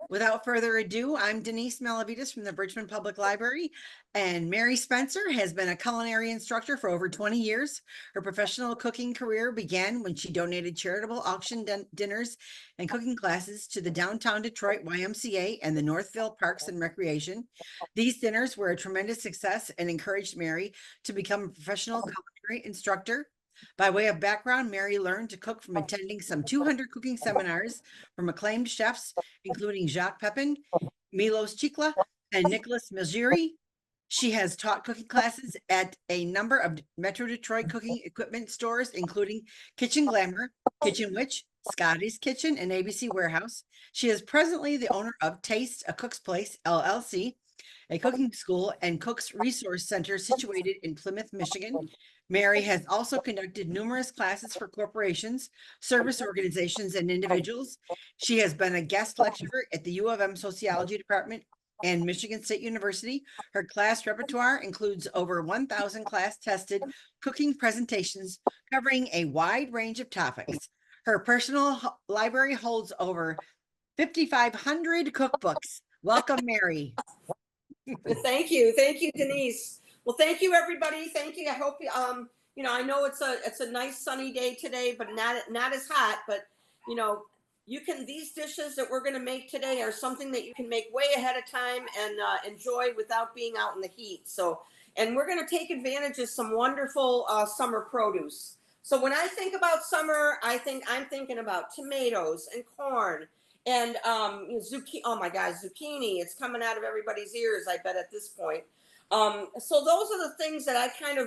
Without further ado, I'm Denise Malavides from the Bridgman Public Library, and Mary Spencer has been a culinary instructor for over 20 years. Her professional cooking career began when she donated charitable auction dinners and cooking classes to the downtown Detroit YMCA and the Northville Parks and Recreation. These dinners were a tremendous success and encouraged Mary to become a professional culinary instructor. By way of background, Mary learned to cook from attending some 200 cooking seminars from acclaimed chefs including Jacques Pepin, Milos Chikla, and Nicholas Mizuri. She has taught cooking classes at a number of Metro Detroit cooking equipment stores, including Kitchen Glamour, Kitchen Witch, Scotty's Kitchen, and ABC Warehouse. She is presently the owner of Taste, a Cook's Place, LLC, a cooking school and Cook's Resource Center situated in Plymouth, Michigan. Mary has also conducted numerous classes for corporations, service organizations, and individuals. She has been a guest lecturer at the U of M Sociology Department and Michigan State University. Her class repertoire includes over 1,000 class tested cooking presentations covering a wide range of topics. Her personal library holds over 5,500 cookbooks. Welcome, Mary. Thank you. Thank you, Denise. Well, thank you, everybody. Thank you. I hope I know it's a nice sunny day today, but not as hot, but you know, you can these dishes that we're going to make today are something that you can make way ahead of time and enjoy without being out in the heat. So, and we're going to take advantage of some wonderful summer produce. So when I think about summer, I'm thinking about tomatoes and corn and zucchini. Oh my God, zucchini! It's coming out of everybody's ears, I bet at this point. So those are the things that I kind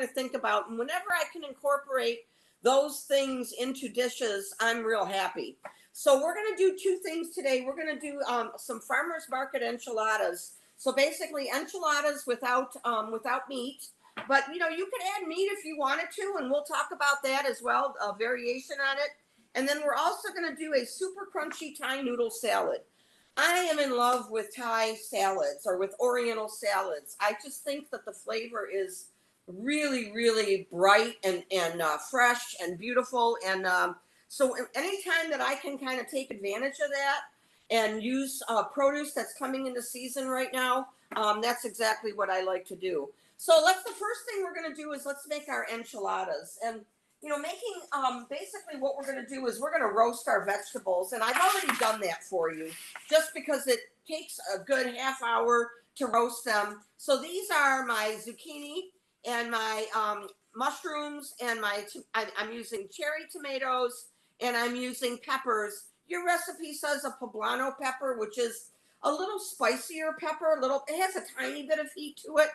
of think about, and whenever I can incorporate those things into dishes, I'm real happy. So we're going to do two things today. We're going to do some farmers market enchiladas. So basically enchiladas without meat, but you could add meat if you wanted to, and we'll talk about that as well, a variation on it. And then we're also going to do a super crunchy Thai noodle salad. I am in love with Thai salads or with Oriental salads. I just think that the flavor is really, really bright and fresh and beautiful. And so anytime that I can kind of take advantage of that and use produce that's coming into season right now, that's exactly what I like to do. So the first thing we're going to do is let's make our enchiladas. And making basically what we're going to do is we're going to roast our vegetables, and I've already done that for you just because it takes a good half hour to roast them. So these are my zucchini and my mushrooms, and I'm using cherry tomatoes, and I'm using peppers. Your recipe says a poblano pepper, which is a little spicier pepper. It has a tiny bit of heat to it.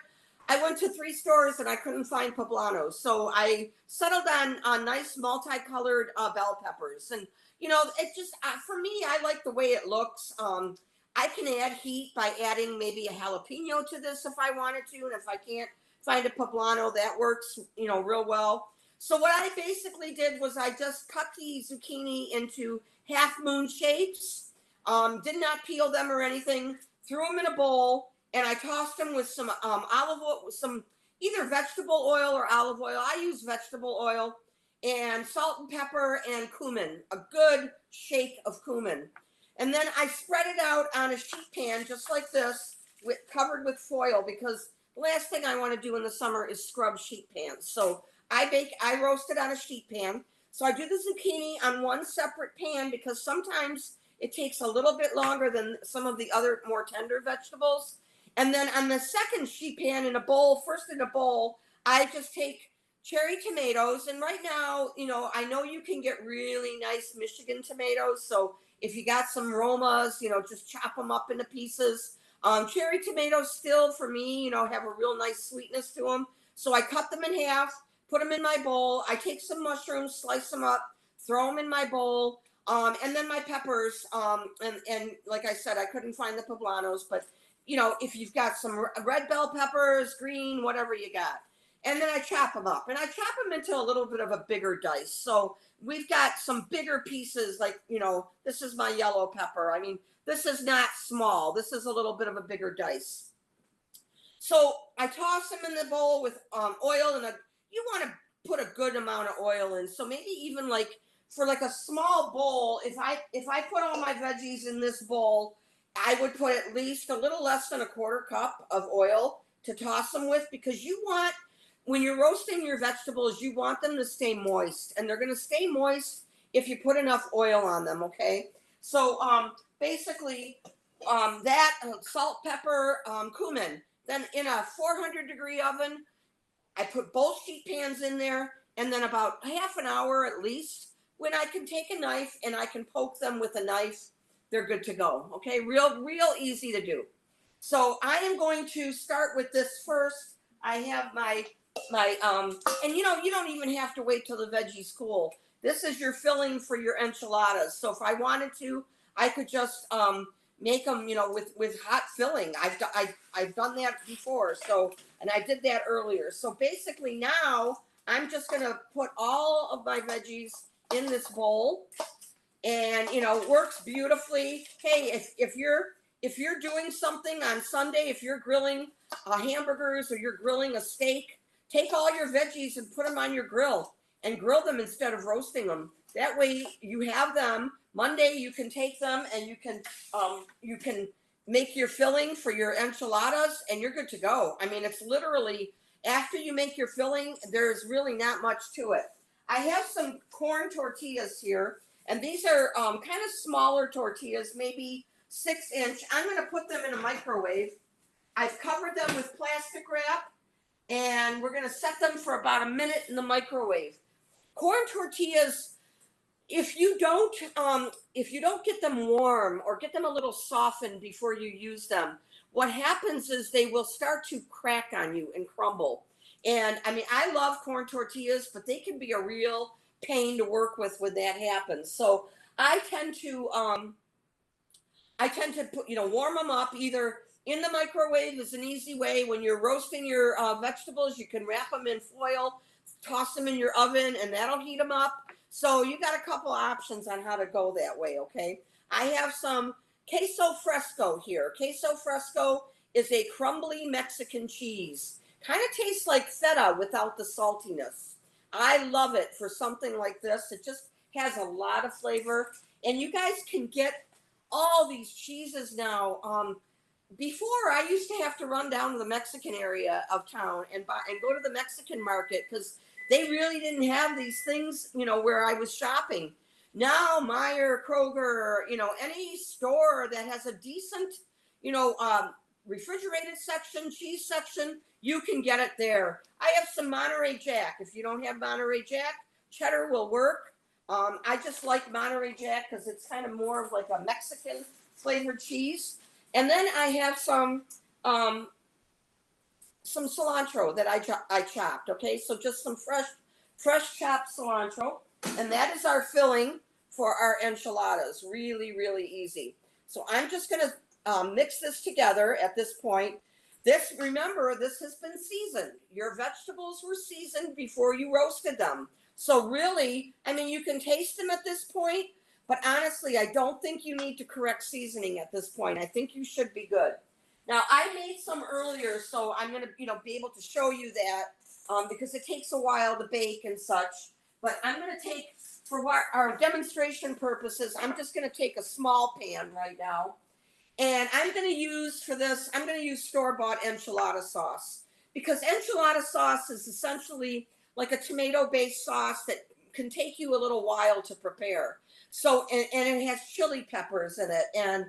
I went to 3 stores and I couldn't find poblanos, so I settled on nice multicolored bell peppers. And it just for me, I like the way it looks. I can add heat by adding maybe a jalapeno to this if I wanted to, and if I can't find a poblano, that works real well. So what I basically did was I just cut the zucchini into half moon shapes. Did not peel them or anything. Threw them in a bowl, and I tossed them with some olive oil, with some either vegetable oil or olive oil. I use vegetable oil, and salt and pepper and cumin, a good shake of cumin. And then I spread it out on a sheet pan just like this, covered with foil, because the last thing I want to do in the summer is scrub sheet pans. So I roast it on a sheet pan. So I do the zucchini on one separate pan because sometimes it takes a little bit longer than some of the other more tender vegetables. And then on the second sheet pan first in a bowl, I just take cherry tomatoes. And right now, I know you can get really nice Michigan tomatoes. So if you got some Romas, just chop them up into pieces. Cherry tomatoes still, for me, have a real nice sweetness to them. So I cut them in half, put them in my bowl. I take some mushrooms, slice them up, throw them in my bowl. And then my peppers. And like I said, I couldn't find the poblanos, but if you've got some red bell peppers, green, whatever you got. And then I chop them up, and I chop them into a little bit of a bigger dice. So we've got some bigger pieces, like, this is my yellow pepper. I mean, this is not small. This is a little bit of a bigger dice. So I toss them in the bowl with oil, and you want to put a good amount of oil in. So maybe even like for like a small bowl, if I put all my veggies in this bowl, I would put at least a little less than a quarter cup of oil to toss them with, because you want, when you're roasting your vegetables, you want them to stay moist, and they're going to stay moist if you put enough oil on them. Okay. So basically that salt, pepper, cumin, then in a 400-degree oven, I put both sheet pans in there, and then about half an hour at least, when I can take a knife and I can poke them with a knife, they're good to go. Okay, real easy to do. So I am going to start with this first. I have my and you don't even have to wait till the veggies cool. This is your filling for your enchiladas. So if I wanted to, I could just make them, with hot filling. I've done that before. So, and I did that earlier. So basically now I'm just gonna put all of my veggies in this bowl, and it works beautifully. Hey, if you're doing something on Sunday, if you're grilling hamburgers or you're grilling a steak, take all your veggies and put them on your grill and grill them instead of roasting them. That way you have them. Monday you can take them and you can make your filling for your enchiladas and you're good to go. I mean, it's literally, after you make your filling, there's really not much to it. I have some corn tortillas here, and these are kind of smaller tortillas, maybe 6-inch. I'm going to put them in a microwave. I've covered them with plastic wrap, and we're going to set them for about a minute in the microwave. Corn tortillas, if you don't get them warm or get them a little softened before you use them, what happens is they will start to crack on you and crumble. And I mean, I love corn tortillas, but they can be a real pain to work with when that happens. So I tend to put, warm them up either in the microwave is an easy way. When you're roasting your vegetables, you can wrap them in foil, toss them in your oven, and that'll heat them up. So you got a couple options on how to go that way. Okay. I have some queso fresco here. Queso fresco is a crumbly Mexican cheese. Kind of tastes like feta without the saltiness. I love it for something like this. It just has a lot of flavor. And you guys can get all these cheeses now. Before, I used to have to run down to the Mexican area of town and go to the Mexican market because they really didn't have these things, where I was shopping. Now, Meijer, Kroger, any store that has a decent, refrigerated section, cheese section, you can get it there. I have some Monterey Jack. If you don't have Monterey Jack, cheddar will work. I just like Monterey Jack because it's kind of more of like a Mexican flavored cheese. And then I have some cilantro that I chopped. Okay, so just some fresh chopped cilantro, and that is our filling for our enchiladas. Really, really easy. So I'm just gonna mix this together at this point. Remember, this has been seasoned. Your vegetables were seasoned before you roasted them. So really, I mean, you can taste them at this point, but honestly, I don't think you need to correct seasoning at this point. I think you should be good. Now, I made some earlier, so I'm going to, be able to show you that because it takes a while to bake and such. But I'm going to take, for our demonstration purposes, I'm just going to take a small pan right now. And I'm going to use store-bought enchilada sauce, because enchilada sauce is essentially like a tomato-based sauce that can take you a little while to prepare. So, and it has chili peppers in it. And,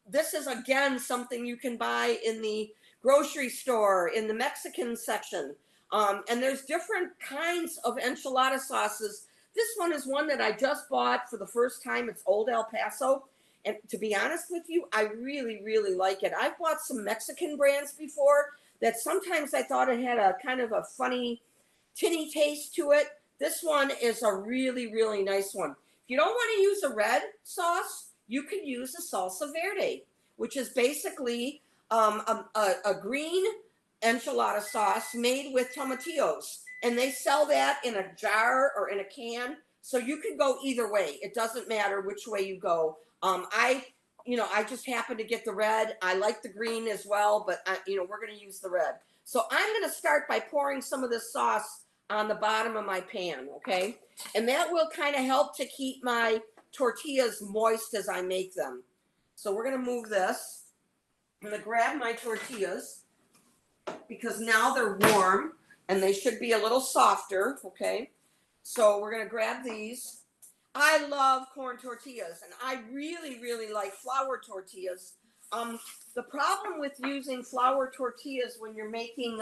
this is again something you can buy in the grocery store, in the Mexican section. And there's different kinds of enchilada sauces. This one is one that I just bought for the first time. It's Old El Paso. And to be honest with you, I really, really like it. I've bought some Mexican brands before that sometimes I thought it had a kind of a funny, tinny taste to it. This one is a really, really nice one. If you don't want to use a red sauce, you can use a salsa verde, which is basically a green enchilada sauce made with tomatillos. And they sell that in a jar or in a can. So you can go either way. It doesn't matter which way you go. I just happen to get the red. I like the green as well, but we're going to use the red. So I'm going to start by pouring some of this sauce on the bottom of my pan, okay? And that will kind of help to keep my tortillas moist as I make them. So we're gonna move this. I'm gonna grab my tortillas because now they're warm and they should be a little softer, okay? So we're gonna grab these. I love corn tortillas and I really, really like flour tortillas. The problem with using flour tortillas when you're making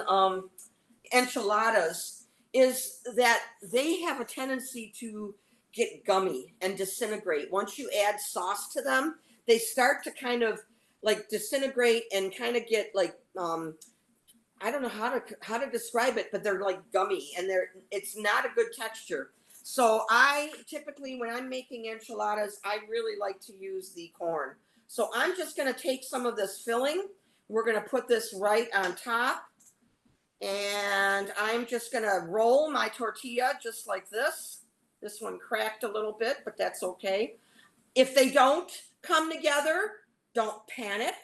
enchiladas is that they have a tendency to get gummy and disintegrate. Once you add sauce to them, they start to kind of like disintegrate and kind of get like I don't know how to describe it, but they're like gummy and it's not a good texture. So I typically when I'm making enchiladas, I really like to use the corn. So I'm just going to take some of this filling. We're going to put this right on top. And I'm just going to roll my tortilla just like this. This one cracked a little bit, but that's okay. If they don't come together, don't panic.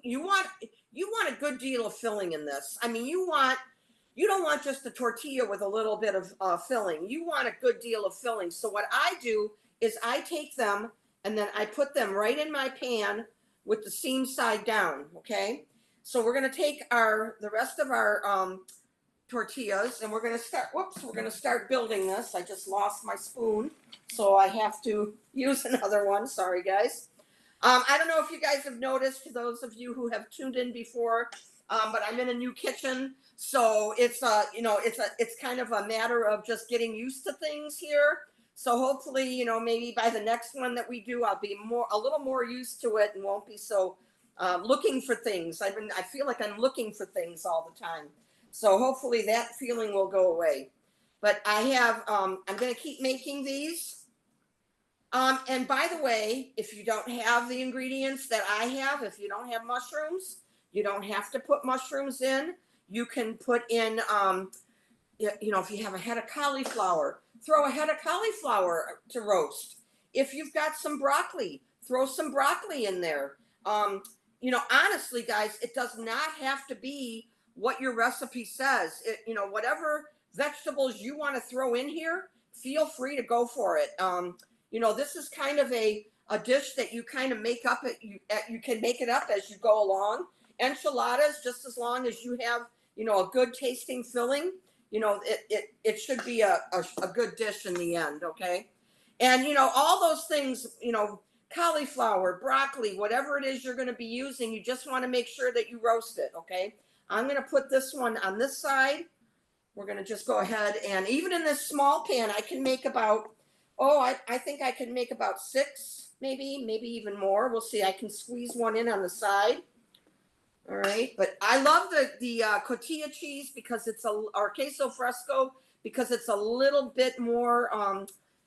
You want a good deal of filling in this. I mean, you don't want just a tortilla with a little bit of filling. You want a good deal of filling. So what I do is I take them and then I put them right in my pan with the seam side down, okay? So we're gonna take the rest of our tortillas and we're gonna start building this. I just lost my spoon, so I have to use another one. Sorry, guys. I don't know if you guys have noticed, those of you who have tuned in before, but I'm in a new kitchen. So it's kind of a matter of just getting used to things here. So hopefully, maybe by the next one that we do, I'll be a little more used to it and won't be so looking for things. I feel like I'm looking for things all the time. So hopefully that feeling will go away. But I'm going to keep making these. And by the way, if you don't have the ingredients that I have, if you don't have mushrooms, you don't have to put mushrooms in. You can put in, if you have a head of cauliflower, throw a head of cauliflower to roast. If you've got some broccoli, throw some broccoli in there. Honestly, guys, it does not have to be what your recipe says. Whatever vegetables you want to throw in here, feel free to go for it. This is kind of a dish that you kind of make up. You can make it up as you go along. Enchiladas, just as long as you have, a good tasting filling, it should be a good dish in the end, okay? And, all those things, cauliflower, broccoli, whatever it is you're going to be using, you just want to make sure that you roast it, okay? I'm going to put this one on this side. We're going to just go ahead and even in this small pan, I can make about, I think I can make about 6, maybe even more. We'll see. I can squeeze one in on the side. All right, but I love the cotija cheese because or queso fresco because it's a little bit more,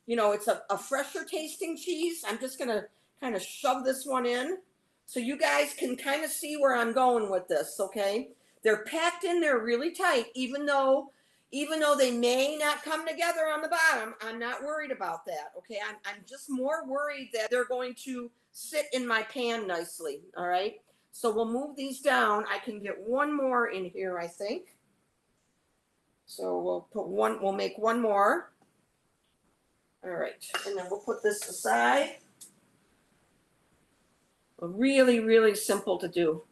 it's a fresher tasting cheese. I'm just gonna kind of shove this one in so you guys can kind of see where I'm going with this, okay? They're packed in there really tight, even though they may not come together on the bottom. I'm not worried about that, okay? I'm just more worried that they're going to sit in my pan nicely, all right? So we'll move these down. I can get one more in here, I think. So we'll make one more. All right, and then we'll put this aside. Really, really simple to do.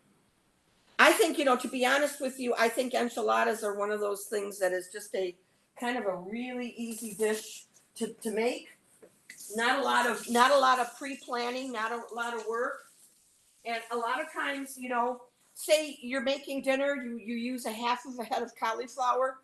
I think, to be honest with you, I think enchiladas are one of those things that is just a kind of a really easy dish to make. Not a lot of pre-planning, not a lot of work. And a lot of times, say you're making dinner, you use a half of a head of cauliflower,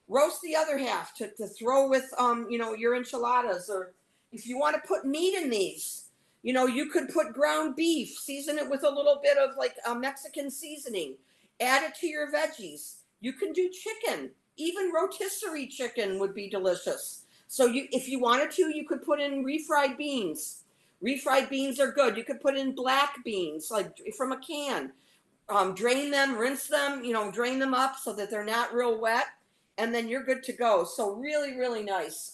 roast the other half to throw with, your enchiladas. Or if you want to put meat in these, you could put ground beef, season it with a little bit of like a Mexican seasoning, add it to your veggies. You can do chicken, even rotisserie chicken would be delicious. So if you wanted to, you could put in refried beans. Refried beans are good. You could put in black beans, like from a can. Drain them, rinse them, drain them up so that they're not real wet, and then you're good to go. So really, really nice.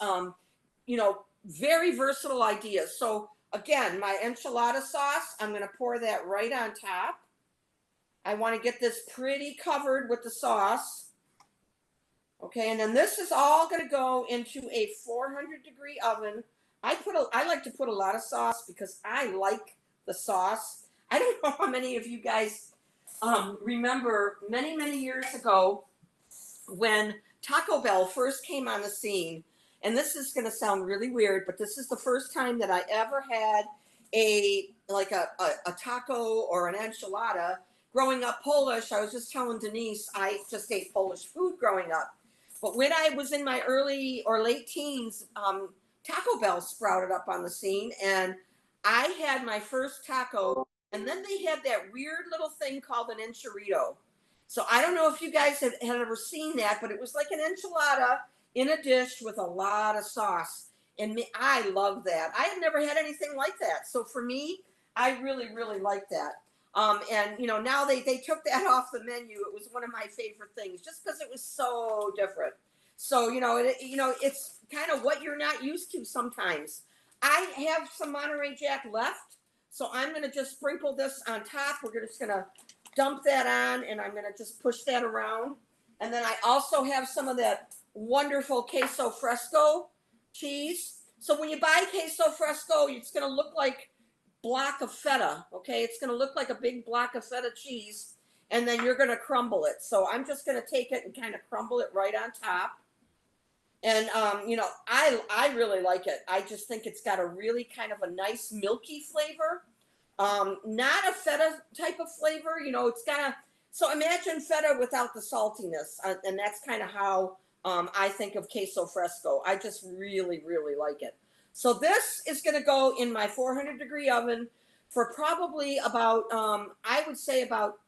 Very versatile ideas. So again, my enchilada sauce, I'm going to pour that right on top. I want to get this pretty covered with the sauce. Okay, and then this is all going to go into a 400-degree oven. I like to put a lot of sauce because I like the sauce. I don't know how many of you guys remember many years ago when Taco Bell first came on the scene. And this is going to sound really weird, but this is the first time that I ever had a taco or an enchilada. Growing up Polish, I was just telling Denise, I just ate Polish food growing up. But when I was in my early or late teens, Taco Bell sprouted up on the scene, and I had my first taco. And then they had that weird little thing called an enchilada. So I don't know if you guys had ever seen that, but it was like an enchilada in a dish with a lot of sauce. And I love that. I had never had anything like that. So for me, I really like that. And now they took that off the menu. It was one of my favorite things just because it was so different. So, it's kind of what you're not used to sometimes. I have some Monterey Jack left. So I'm going to just sprinkle this on top. We're just going to dump that on, and I'm going to just push that around. And then I also have some of that wonderful queso fresco cheese. So when you buy queso fresco, it's going to look like block of feta. Okay, it's going to look like a big block of feta cheese, and then you're going to crumble it. So I'm just going to take it and kind of crumble it right on top. And I really like it. I just think it's got a really kind of a nice milky flavor. Not a feta type of flavor. It's got so imagine feta without the saltiness, and that's kind of how I think of queso fresco. I just really like it. So this is going to go in my 400-degree oven for probably about I would say about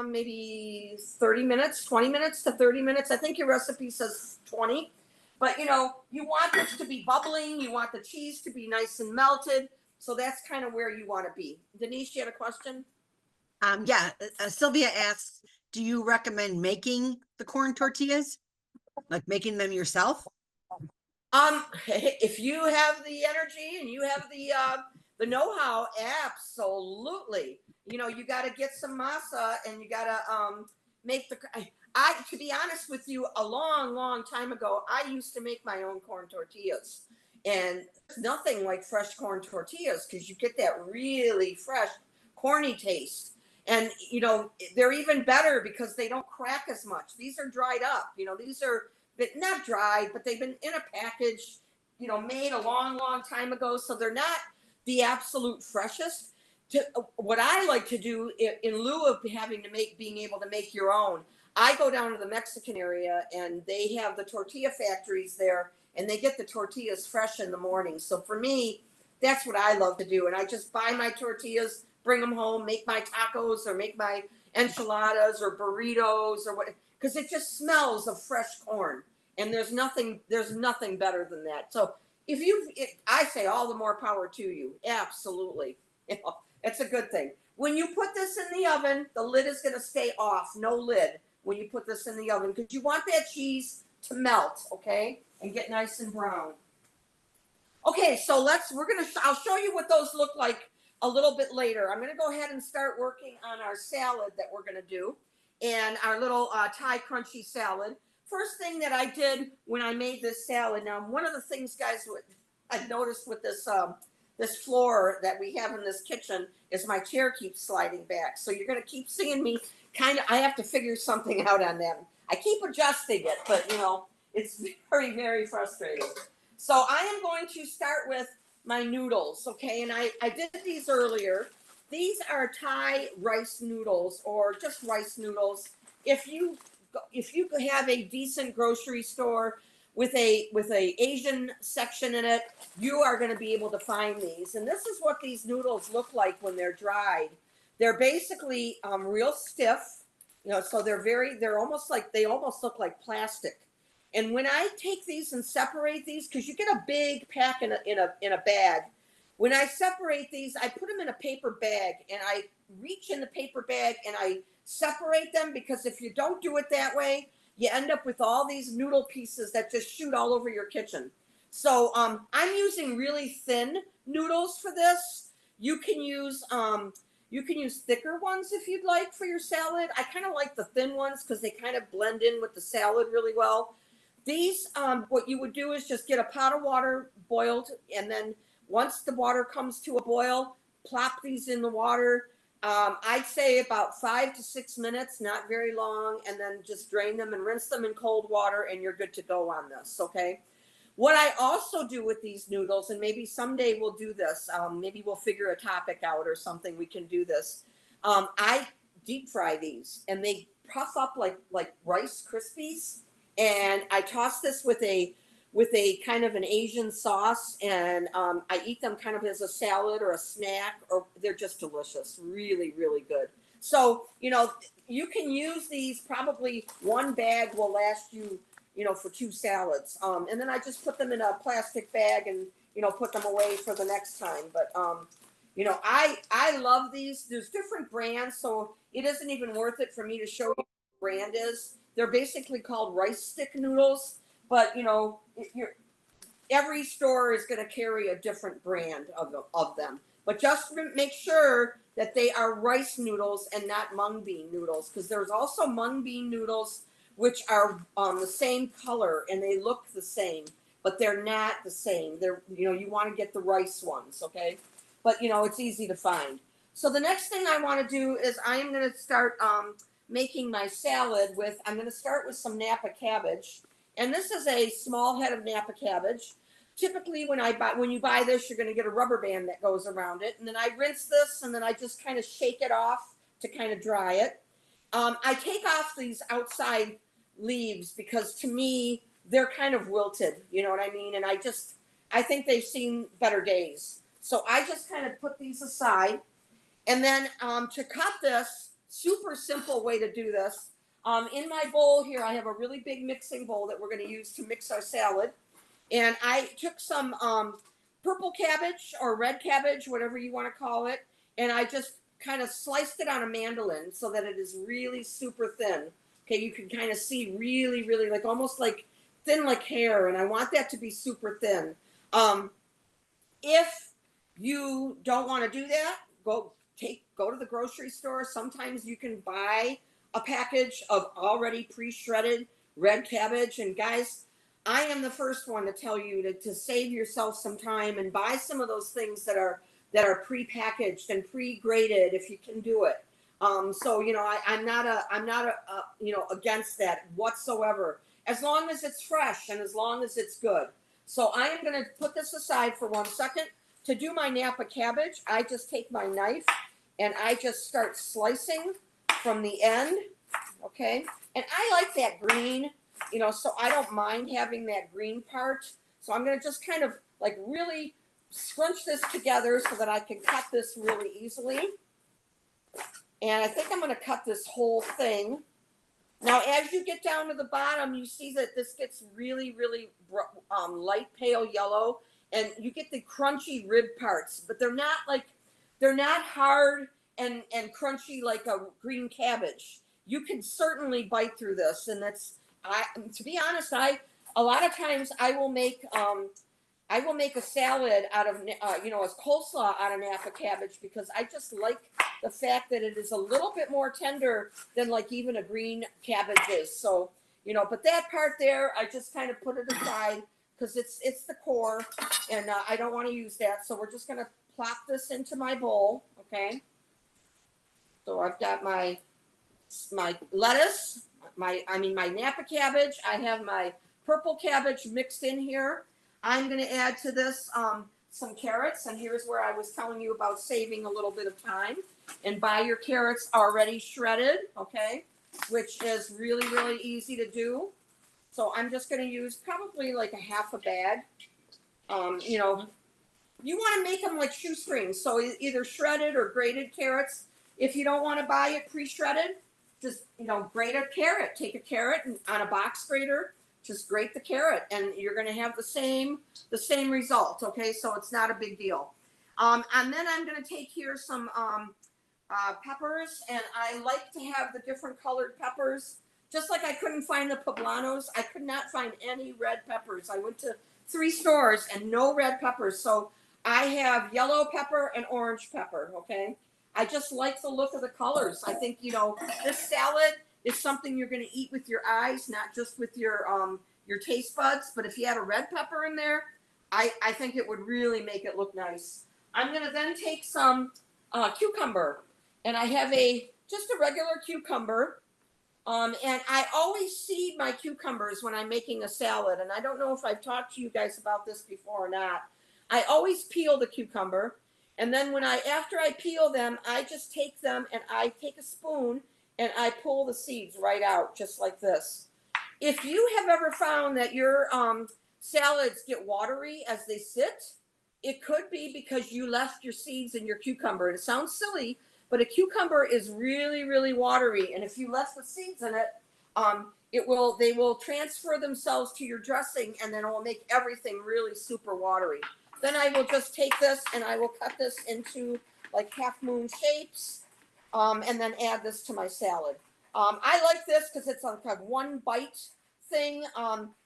maybe 30 minutes, 20 minutes to 30 minutes. I think your recipe says 20. But you want this to be bubbling. You want the cheese to be nice and melted. So that's kind of where you want to be. Denise, you had a question? Yeah, Sylvia asks, do you recommend making the corn tortillas? Like making them yourself? If you have the energy and you have the know-how, absolutely. You got to get some masa, and you got to make the. To be honest with you, a long time ago, I used to make my own corn tortillas, and nothing like fresh corn tortillas because you get that really fresh, corny taste. And they're even better because they don't crack as much. These are dried up. These are not dried, but they've been in a package, made a long time ago. So they're not the absolute freshest. What I like to do in lieu of being able to make your own, I go down to the Mexican area, and they have the tortilla factories there, and they get the tortillas fresh in the morning. So for me, that's what I love to do. And I just buy my tortillas, bring them home, make my tacos or make my enchiladas or burritos or what, because it just smells of fresh corn. And there's nothing better than that. So I say all the more power to you. Absolutely. It's a good thing. When you put this in the oven, the lid is going to stay off, no lid, when you put this in the oven, because you want that cheese to melt, okay, and get nice and brown. Okay, so I'll show you what those look like a little bit later. I'm going to go ahead and start working on our salad that we're going to do, and our little Thai crunchy salad. First thing that I did when I made this salad, now one of the things, guys, I've noticed with this floor that we have in this kitchen is my chair keeps sliding back. So you're going to keep seeing me I have to figure something out on them. I keep adjusting it, but it's very frustrating. So I am going to start with my noodles, okay? And I did these earlier. These are Thai rice noodles, or just rice noodles. If you have a decent grocery store with a Asian section in it, you are going to be able to find these. And this is what these noodles look like when they're dried. They're basically real stiff, so they almost look like plastic. And when I take these and separate these, because you get a big pack in a bag, when I separate these, I put them in a paper bag, and I reach in the paper bag and I separate them, because if you don't do it that way, you end up with all these noodle pieces that just shoot all over your kitchen. So I'm using really thin noodles for this. You can use You can use thicker ones if you'd like for your salad. I kind of like the thin ones because they kind of blend in with the salad really well. These, what you would do is just get a pot of water boiled, and then once the water comes to a boil, plop these in the water. I'd say about 5 to 6 minutes, not very long, and then just drain them and rinse them in cold water, and you're good to go on this, okay? What I also do with these noodles, and maybe someday we'll do this, maybe we'll figure a topic out or something, we can do this. I deep fry these, and they puff up like Rice Krispies, and I toss this with a kind of an Asian sauce, and I eat them kind of as a salad or a snack, or they're just delicious, really, really good. So, you can use these, probably one bag will last you, for 2 salads. And then I just put them in a plastic bag and, put them away for the next time. But, I love these. There's different brands, so it isn't even worth it for me to show you what the brand is. They're basically called rice stick noodles, but, every store is going to carry a different brand of them. But just make sure that they are rice noodles and not mung bean noodles, because there's also mung bean noodles which are the same color and they look the same, but they're not the same. They're, you want to get the rice ones, okay? But, it's easy to find. So the next thing I want to do is I am going to start making my salad with, I'm going to start with some Napa cabbage. And this is a small head of Napa cabbage. Typically when you buy this, you're going to get a rubber band that goes around it. And then I rinse this, and then I just kind of shake it off to kind of dry it. I take off these outside leaves because to me, they're kind of wilted, you know what I mean? And I think they've seen better days. So I just kind of put these aside. And then to cut this, super simple way to do this. In my bowl here, I have a really big mixing bowl that we're going to use to mix our salad. And I took some purple cabbage or red cabbage, whatever you want to call it, and I just kind of sliced it on a mandolin so that it is really super thin. Okay, you can kind of see really, really like almost like thin like hair, and I want that to be super thin. If you don't want to do that, go to the grocery store. Sometimes you can buy a package of already pre-shredded red cabbage, and guys, I am the first one to tell you to save yourself some time and buy some of those things that are pre-packaged and pre-graded if you can do it. So I'm not against that whatsoever, as long as it's fresh and as long as it's good. So I am going to put this aside for 1 second. To do my Napa cabbage, I just take my knife and I just start slicing from the end. Okay, and I like that green. So I don't mind having that green part. So I'm going to just kind of like really scrunch this together so that I can cut this really easily. And I think I'm going to cut this whole thing. Now, as you get down to the bottom, you see that this gets really, really light pale yellow, and you get the crunchy rib parts, but they're not hard and crunchy like a green cabbage. You can certainly bite through this, and to be honest, a lot of times I will make a salad out of as coleslaw out of Napa cabbage, because I just like the fact that it is a little bit more tender than like even a green cabbage is. So but that part there, I just kind of put it aside because it's the core, and I don't want to use that. So we're just gonna plop this into my bowl, okay? So I've got my lettuce. My Napa cabbage. I have my purple cabbage mixed in here. I'm going to add to this some carrots, and here's where I was telling you about saving a little bit of time. And buy your carrots already shredded, okay, which is really, really easy to do. So I'm just going to use probably like a half a bag. You want to make them like shoestrings, so either shredded or grated carrots. If you don't want to buy it pre-shredded, just grate a carrot. Take a carrot and on a box grater, just grate the carrot, and you're going to have the same result. Okay, so it's not a big deal. And then I'm going to take here some peppers, and I like to have the different colored peppers. Just like I couldn't find the poblanos, I could not find any red peppers. I went to 3 stores and no red peppers. So I have yellow pepper and orange pepper. Okay, I just like the look of the colors. I think, this salad is something you're going to eat with your eyes, not just with your taste buds. But if you had a red pepper in there, I think it would really make it look nice. I'm going to then take some cucumber, and I have just a regular cucumber. And I always seed my cucumbers when I'm making a salad. And I don't know if I've talked to you guys about this before or not. I always peel the cucumber. And then after I peel them, I just take them and I take a spoon and I pull the seeds right out, just like this. If you have ever found that your salads get watery as they sit, it could be because you left your seeds in your cucumber. It sounds silly, but a cucumber is really, really watery, and if you left the seeds in it, they will transfer themselves to your dressing, and then it will make everything really super watery. Then I will just take this and I will cut this into like half moon shapes, and then add this to my salad. I like this because it's like a one bite thing.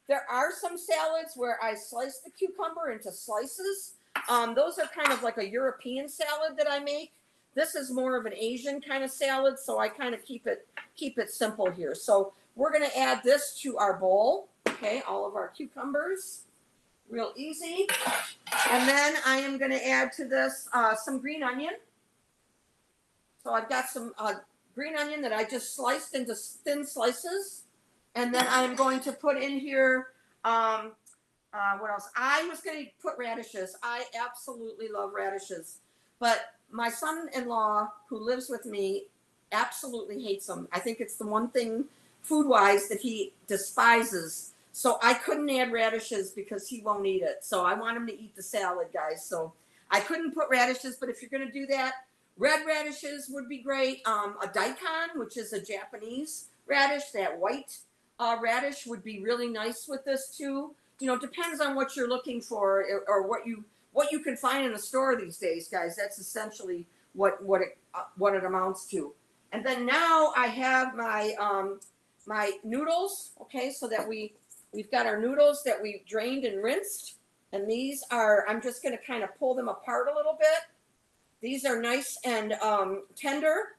There are some salads where I slice the cucumber into slices. Those are kind of like a European salad that I make. This is more of an Asian kind of salad, so I kind of keep it simple here. So we're going to add this to our bowl. Okay, all of our cucumbers, real easy. And then I am going to add to this some green onion. So I've got some green onion that I just sliced into thin slices. And then I'm going to put in here, what else? I was going to put radishes. I absolutely love radishes. But my son-in-law, who lives with me, absolutely hates them. I think it's the one thing food-wise that he despises. So I couldn't add radishes because he won't eat it. So I want him to eat the salad, guys. So I couldn't put radishes, but if you're going to do that, red radishes would be great. A daikon, which is a Japanese radish, that white radish would be really nice with this too. Depends on what you're looking for or what you can find in the store these days, guys. That's essentially what it amounts to. And then now I have my noodles. Okay, so that we've got our noodles that we've drained and rinsed, and these are, I'm just going to kind of pull them apart a little bit. These are nice and tender.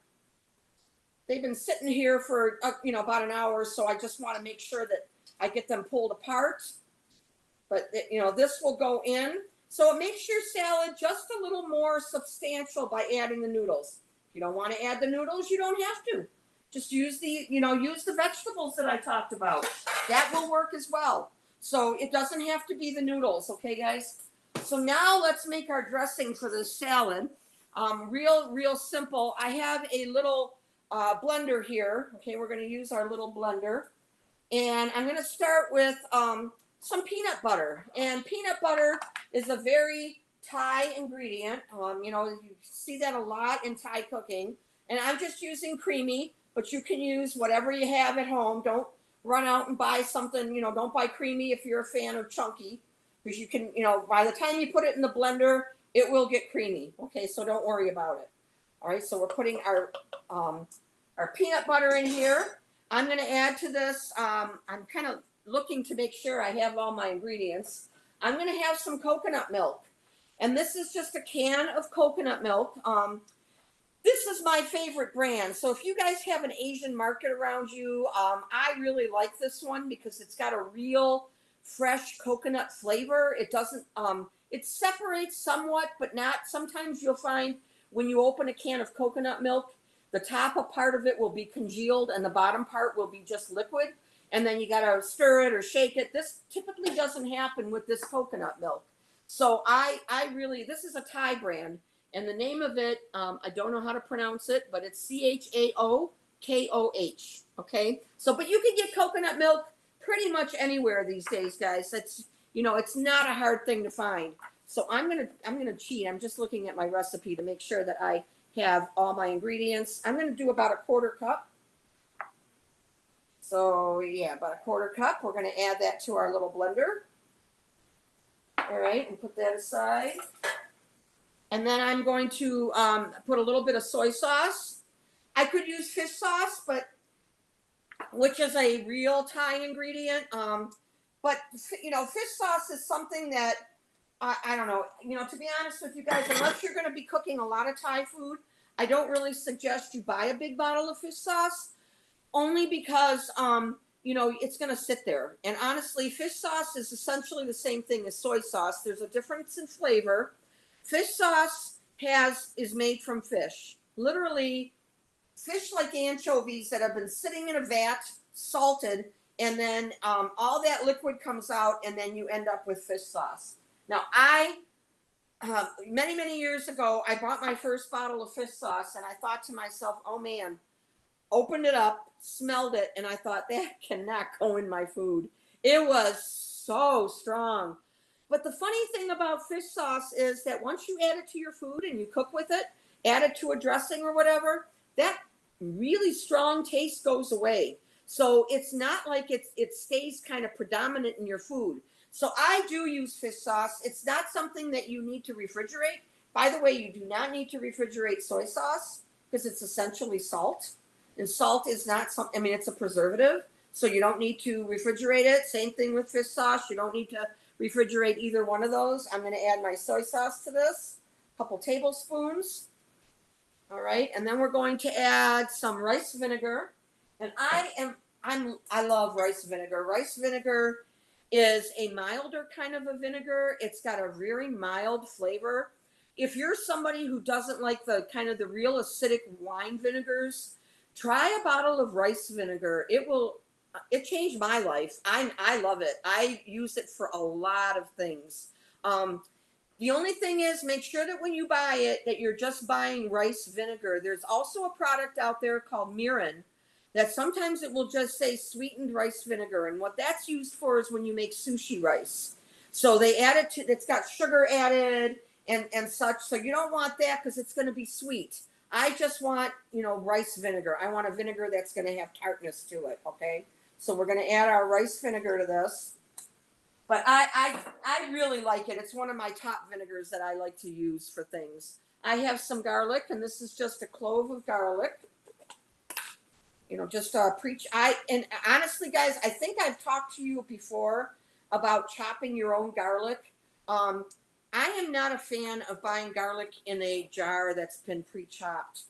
They've been sitting here for about an hour, so I just want to make sure that I get them pulled apart. But this will go in. So it makes your salad just a little more substantial by adding the noodles. If you don't want to add the noodles, you don't have to. Just use use the vegetables that I talked about. That will work as well. So it doesn't have to be the noodles, okay, guys? So now let's make our dressing for this salad. Real simple. I have a little blender here. Okay, we're going to use our little blender. And I'm going to start with some peanut butter. And peanut butter is a very Thai ingredient. You see that a lot in Thai cooking. And I'm just using creamy, but you can use whatever you have at home. Don't run out and buy something, don't buy creamy if you're a fan of chunky, because you can, by the time you put it in the blender, it will get creamy. Okay, so don't worry about it. All right, so we're putting our peanut butter in here. I'm going to add to this, I'm kind of looking to make sure I have all my ingredients. I'm going to have some coconut milk. And this is just a can of coconut milk. This is my favorite brand. So if you guys have an Asian market around you, I really like this one because it's got a real fresh coconut flavor. It doesn't, it separates somewhat, but not. Sometimes you'll find when you open a can of coconut milk, the top part of it will be congealed and the bottom part will be just liquid. And then you got to stir it or shake it. This typically doesn't happen with this coconut milk. So this is a Thai brand. And the name of it, I don't know how to pronounce it, but it's CHAOKOH. Okay. So, but you can get coconut milk pretty much anywhere these days, guys. It's, it's not a hard thing to find. So I'm going to cheat. I'm just looking at my recipe to make sure that I have all my ingredients. I'm going to do about a quarter cup. So yeah, about a quarter cup. We're going to add that to our little blender. All right, and put that aside. And then I'm going to put a little bit of soy sauce. I could use fish sauce, which is a real Thai ingredient. But fish sauce is something that I don't know. To be honest with you guys, unless you're going to be cooking a lot of Thai food, I don't really suggest you buy a big bottle of fish sauce, only because it's going to sit there. And honestly, fish sauce is essentially the same thing as soy sauce. There's a difference in flavor. Fish sauce is made from fish, literally fish like anchovies that have been sitting in a vat, salted, and then all that liquid comes out, and then you end up with fish sauce. Now, many years ago, I bought my first bottle of fish sauce, and I thought to myself, oh man, opened it up, smelled it, and I thought, that cannot go in my food. It was so strong. But the funny thing about fish sauce is that once you add it to your food and you cook with it, add it to a dressing or whatever, that really strong taste goes away. So it's not like it stays kind of predominant in your food. So I do use fish sauce. It's not something that you need to refrigerate. By the way, you do not need to refrigerate soy sauce because it's essentially salt. And salt is not something, I mean, it's a preservative. So you don't need to refrigerate it. Same thing with fish sauce. You don't need to refrigerate either one of those. I'm going to add my soy sauce to this, a couple tablespoons. All right. And then we're going to add some rice vinegar. And I love rice vinegar. Rice vinegar is a milder kind of a vinegar. It's got a very mild flavor. If you're somebody who doesn't like the kind of the real acidic wine vinegars, try a bottle of rice vinegar. It changed my life. I love it. I use it for a lot of things. The only thing is, make sure that when you buy it, that you're just buying rice vinegar. There's also a product out there called Mirin that sometimes it will just say sweetened rice vinegar. And what that's used for is when you make sushi rice. So they add it to, it's got sugar added and such. So you don't want that because it's going to be sweet. I just want, rice vinegar. I want a vinegar that's going to have tartness to it. Okay. So we're going to add our rice vinegar to this. But I really like it. It's one of my top vinegars that I like to use for things. I have some garlic, and this is just a clove of garlic. And honestly, guys, I think I've talked to you before about chopping your own garlic. I am not a fan of buying garlic in a jar that's been pre-chopped,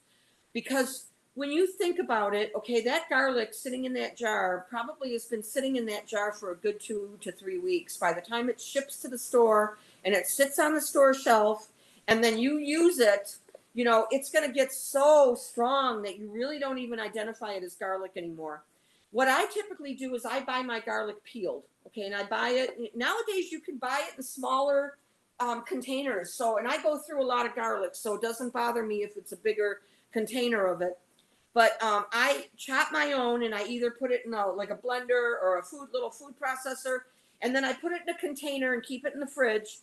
because when you think about it, okay, that garlic sitting in that jar probably has been sitting in that jar for a good 2 to 3 weeks. By the time it ships to the store and it sits on the store shelf and then you use it, it's going to get so strong that you really don't even identify it as garlic anymore. What I typically do is I buy my garlic peeled, okay, and I buy it. Nowadays, you can buy it in smaller containers. So, and I go through a lot of garlic, so it doesn't bother me if it's a bigger container of it. But I chop my own, and I either put it in a blender or a little food processor, and then I put it in a container and keep it in the fridge.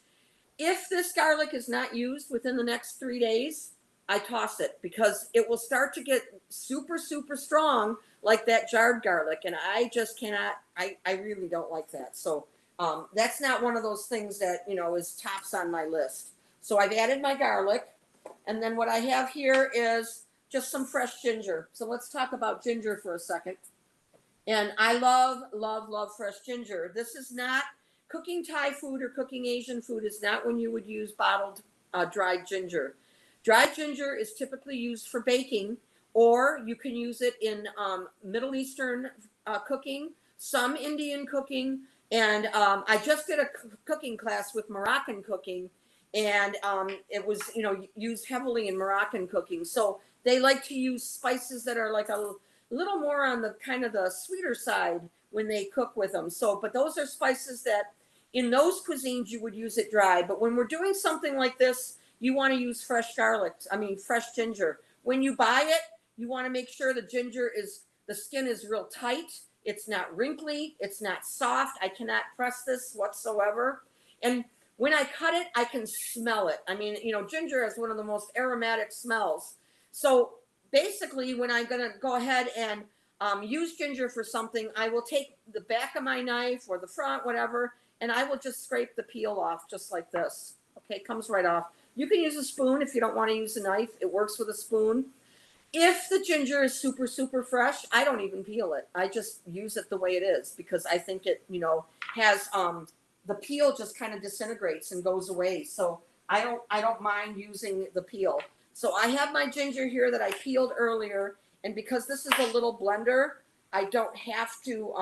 If this garlic is not used within the next 3 days, I toss it because it will start to get super, super strong like that jarred garlic. And I just cannot, I really don't like that. So that's not one of those things that, is tops on my list. So I've added my garlic. And then what I have here is just some fresh ginger. So let's talk about ginger for a second. And I love fresh ginger. This is not cooking Thai food or cooking Asian food is not when you would use bottled dried ginger. Dried ginger is typically used for baking, or you can use it in Middle Eastern cooking, some Indian cooking, and I just did a cooking class with Moroccan cooking, and it was used heavily in Moroccan cooking. So they like to use spices that are like a little more on the kind of the sweeter side when they cook with them. So, but those are spices that in those cuisines you would use it dry. But when we're doing something like this, you want to use fresh ginger. When you buy it, you want to make sure the skin is real tight. It's not wrinkly. It's not soft. I cannot press this whatsoever. And when I cut it, I can smell it. I mean, ginger is one of the most aromatic smells. So basically, when I'm going to go ahead and use ginger for something, I will take the back of my knife or the front, whatever, and I will just scrape the peel off just like this. Okay, it comes right off. You can use a spoon if you don't want to use a knife. It works with a spoon. If the ginger is super, super fresh, I don't even peel it. I just use it the way it is because I think it, has the peel just kind of disintegrates and goes away. So I don't mind using the peel. So I have my ginger here that I peeled earlier, and because this is a little blender, I don't have to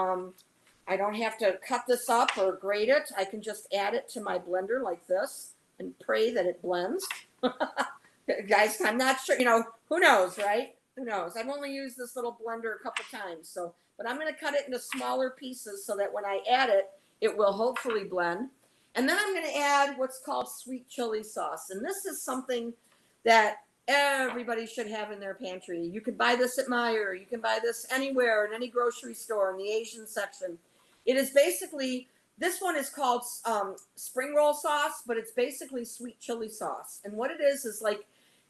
cut this up or grate it. I can just add it to my blender like this and pray that it blends. Guys, I'm not sure, who knows, right? Who knows? I've only used this little blender a couple times, but I'm going to cut it into smaller pieces so that when I add it, it will hopefully blend. And then I'm going to add what's called sweet chili sauce. And this is something that everybody should have in their pantry. You can buy this at Meijer. You can buy this anywhere, in any grocery store, in the Asian section. It is basically, this one is called spring roll sauce, but it's basically sweet chili sauce. And what it is like,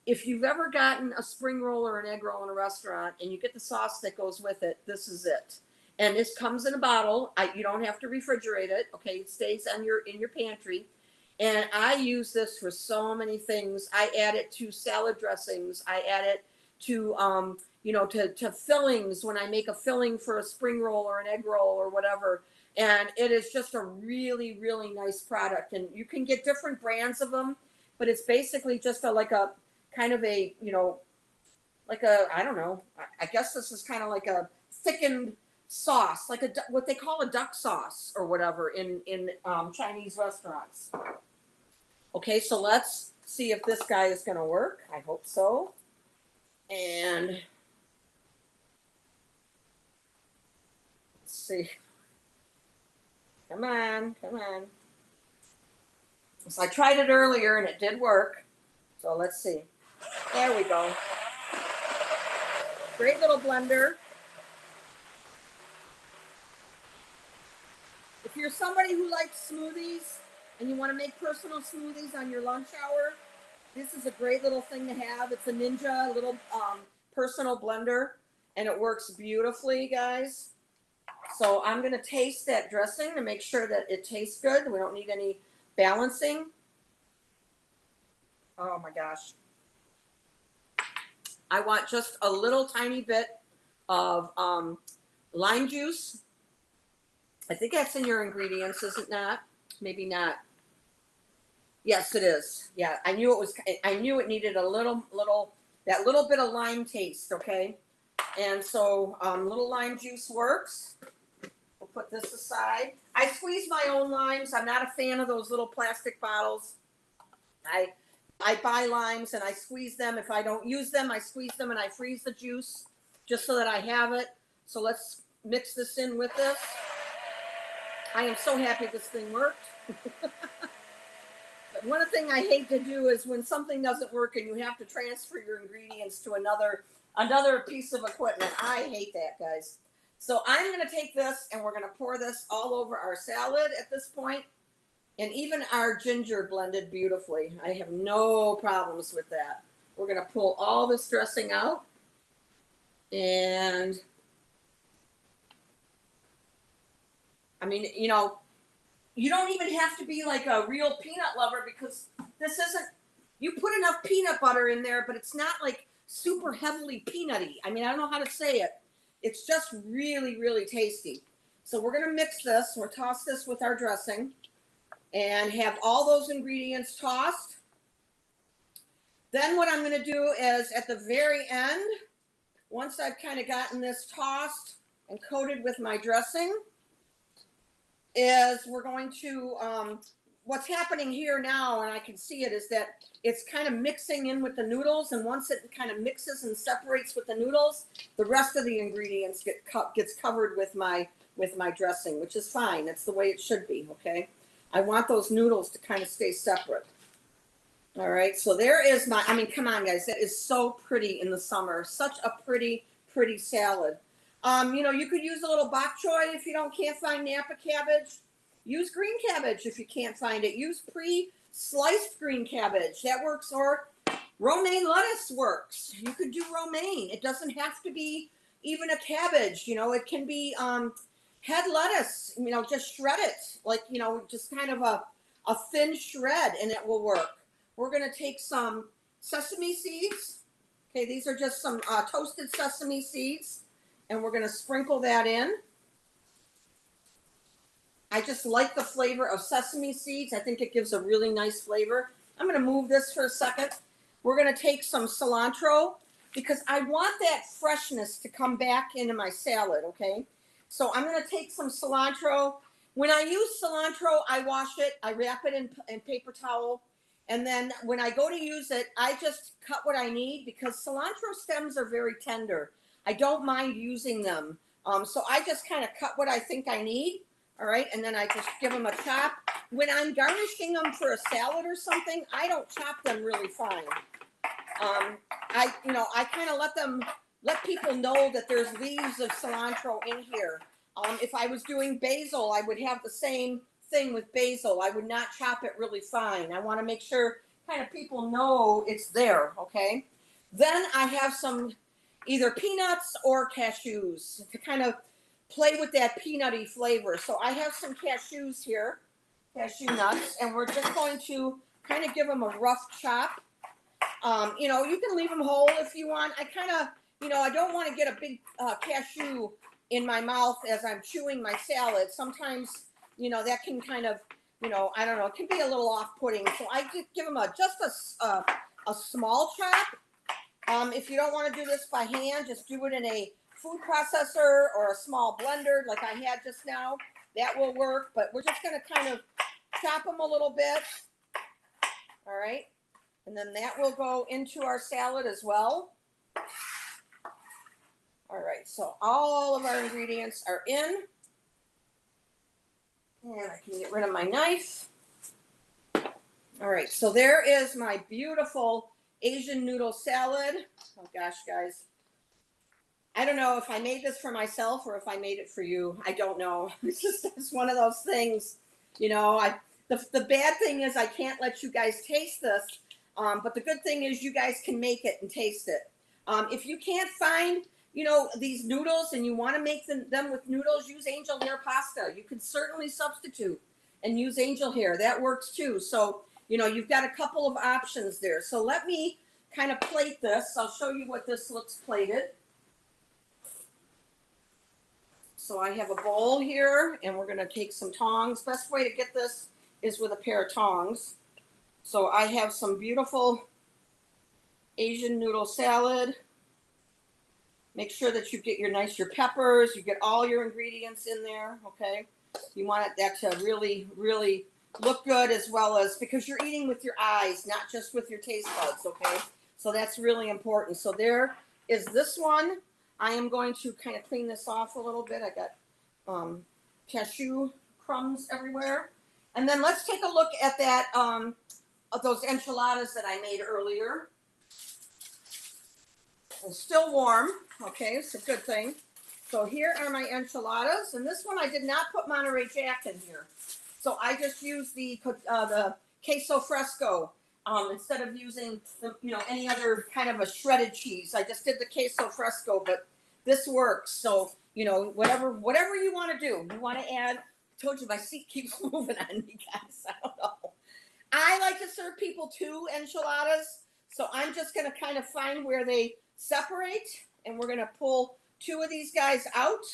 if you've ever gotten a spring roll or an egg roll in a restaurant and you get the sauce that goes with it, this is it. And this comes in a bottle. You don't have to refrigerate it. Okay, it stays in your pantry. And I use this for so many things. I add it to salad dressings. I add it to to fillings when I make a filling for a spring roll or an egg roll or whatever. And it is just a really, really nice product. And you can get different brands of them, but it's basically just I don't know, I guess this is kind of like a thickened sauce, like what they call a duck sauce or whatever in Chinese restaurants. Okay, so let's see if this guy is going to work. I hope so. And let's see. Come on. So I tried it earlier and it did work. So let's see. There we go. Great little blender. If you're somebody who likes smoothies and you want to make personal smoothies on your lunch hour, this is a great little thing to have. It's a Ninja little personal blender, and it works beautifully, guys. So I'm going to taste that dressing to make sure that it tastes good. We don't need any balancing. Oh my gosh. I want just a little tiny bit of lime juice. I think that's in your ingredients, is it not? Maybe not. Yes, it is. Yeah, I knew it needed a little bit of lime taste, okay? And so little lime juice works. We'll put this aside. I squeeze my own limes. I'm not a fan of those little plastic bottles. I buy limes and I squeeze them. If I don't use them, I squeeze them and I freeze the juice just so that I have it. So let's mix this in with this. I am so happy this thing worked. But one thing I hate to do is when something doesn't work and you have to transfer your ingredients to another piece of equipment. I hate that, guys. So I'm going to take this and we're going to pour this all over our salad at this point. And even our ginger blended beautifully. I have no problems with that. We're going to pull all this dressing out. And I mean, you don't even have to be like a real peanut lover because you put enough peanut butter in there, but it's not like super heavily peanutty. I mean, I don't know how to say it. It's just really, really tasty. So we're going to mix this. We'll toss this with our dressing and have all those ingredients tossed. Then what I'm going to do is at the very end, once I've kind of gotten this tossed and coated with my dressing, is we're going to, what's happening here now, and I can see it, is that it's kind of mixing in with the noodles, and once it kind of mixes and separates with the noodles, the rest of the ingredients gets covered with my dressing, which is fine. That's the way it should be, okay? I want those noodles to kind of stay separate. All right, so there is I mean, come on, guys. That is so pretty in the summer. Such a pretty, pretty salad. You could use a little bok choy if you can't find Napa cabbage. Use green cabbage if you can't find it. Use pre-sliced green cabbage. That works. Or romaine lettuce works. You could do romaine. It doesn't have to be even a cabbage. It can be head lettuce. Just shred it. Like, just kind of a thin shred, and it will work. We're going to take some sesame seeds. Okay, these are just some toasted sesame seeds. And we're going to sprinkle that in. I just like the flavor of sesame seeds. I think it gives a really nice flavor. I'm going to move this for a second. we're going to take some cilantro because I want that freshness to come back into my salad, okay? So I'm going to take some cilantro. When I use cilantro, I wash it, I wrap it in paper towel, and then when I go to use it, I just cut what I need because cilantro stems are very tender. I don't mind using them. So I just kind of cut what I think I need, all right? And then I just give them a chop. When I'm garnishing them for a salad or something, I don't chop them really fine. I kind of let people know that there's leaves of cilantro in here. If I was doing basil, I would have the same thing with basil. I would not chop it really fine. I want to make sure kind of people know it's there, okay? Then I have some either peanuts or cashews to kind of play with that peanutty flavor. So I have some cashews here, cashew nuts, and we're just going to kind of give them a rough chop. You can leave them whole if you want. I kind of, I don't want to get a big cashew in my mouth as I'm chewing my salad. Sometimes, that can kind of, I don't know, it can be a little off-putting. So I just give them just a small chop. If you don't want to do this by hand, just do it in a food processor or a small blender like I had just now. That will work, but we're just going to kind of chop them a little bit. All right. And then that will go into our salad as well. All right, so all of our ingredients are in. And I can get rid of my knife. All right, so there is my beautiful Asian noodle salad. Oh gosh, guys. I don't know if I made this for myself or if I made it for you. I don't know. It's one of those things, the bad thing is I can't let you guys taste this. But the good thing is you guys can make it and taste it. If you can't find, these noodles and you want to make them with noodles, use angel hair pasta. You can certainly substitute and use angel hair. That works too. So, you've got a couple of options there. So let me kind of plate this. I'll show you what this looks plated. So I have a bowl here and we're going to take some tongs. Best way to get this is with a pair of tongs. So I have some beautiful Asian noodle salad. Make sure that you get your peppers, you get all your ingredients in there, okay? You want that to really, really look good as well as, because you're eating with your eyes, not just with your taste buds, okay? So that's really important. So there is this one. I am going to kind of clean this off a little bit. I got cashew crumbs everywhere. And then let's take a look at that, those enchiladas that I made earlier. It's still warm, okay, it's a good thing. So here are my enchiladas, and this one I did not put Monterey Jack in here. So I just used the queso fresco instead of using any other kind of a shredded cheese. I just did the queso fresco, but this works. So whatever you want to do, you want to add. I told you my seat keeps moving on me, guys. I don't know. I like to serve people 2 enchiladas, so I'm just going to kind of find where they separate, and we're going to pull 2 of these guys out.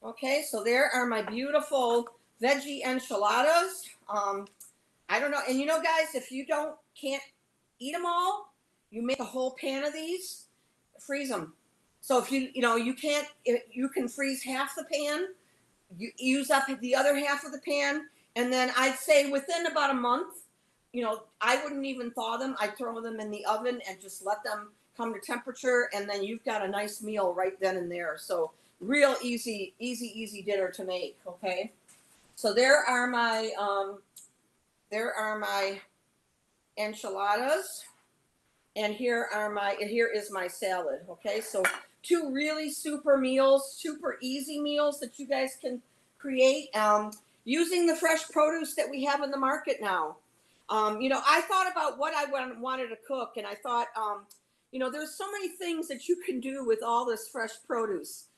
Okay, so there are my beautiful veggie enchiladas. I don't know, and guys, if you can't eat them all, you make a whole pan of these, freeze them. So if you can freeze half the pan, you use up the other half of the pan, and then I'd say within about a month, I wouldn't even thaw them. I'd throw them in the oven and just let them come to temperature, and then you've got a nice meal right then and there. So real easy dinner to make. Okay, so there are my enchiladas, and here is my salad. Okay, so 2 really super easy meals that you guys can create using the fresh produce that we have in the market now. I thought about what I wanted to cook, and I thought, there's so many things that you can do with all this fresh produce.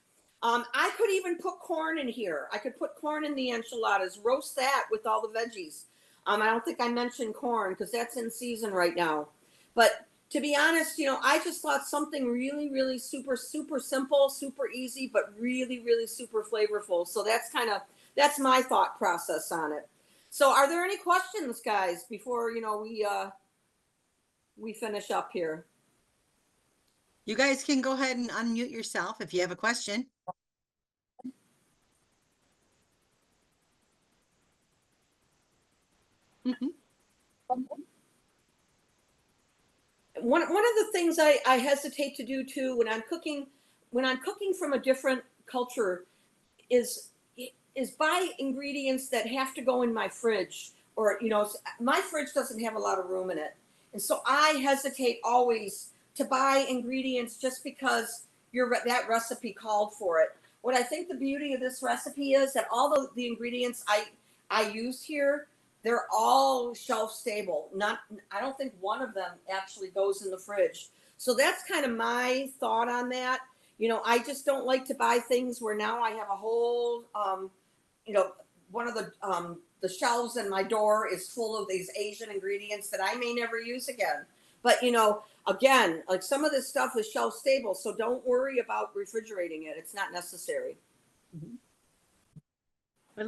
I could even put corn in here. I could put corn in the enchiladas, roast that with all the veggies. I don't think I mentioned corn because that's in season right now. But to be honest, I just thought something really, really super, super simple, super easy, but really, really super flavorful. So that's my thought process on it. So are there any questions, guys, before, we we finish up here. You guys can go ahead and unmute yourself if you have a question. Mhm. One of the things I hesitate to do too when I'm cooking from a different culture is buy ingredients that have to go in my fridge, or my fridge doesn't have a lot of room in it, and so I hesitate always to buy ingredients just because that recipe called for it. What I think the beauty of this recipe is that all the ingredients I use here, they're all shelf stable. I don't think one of them actually goes in the fridge. So that's kind of my thought on that. I just don't like to buy things where now I have a whole, one of the shelves in my door is full of these Asian ingredients that I may never use again. But again, like some of this stuff is shelf stable, so don't worry about refrigerating it. It's not necessary. Mhm.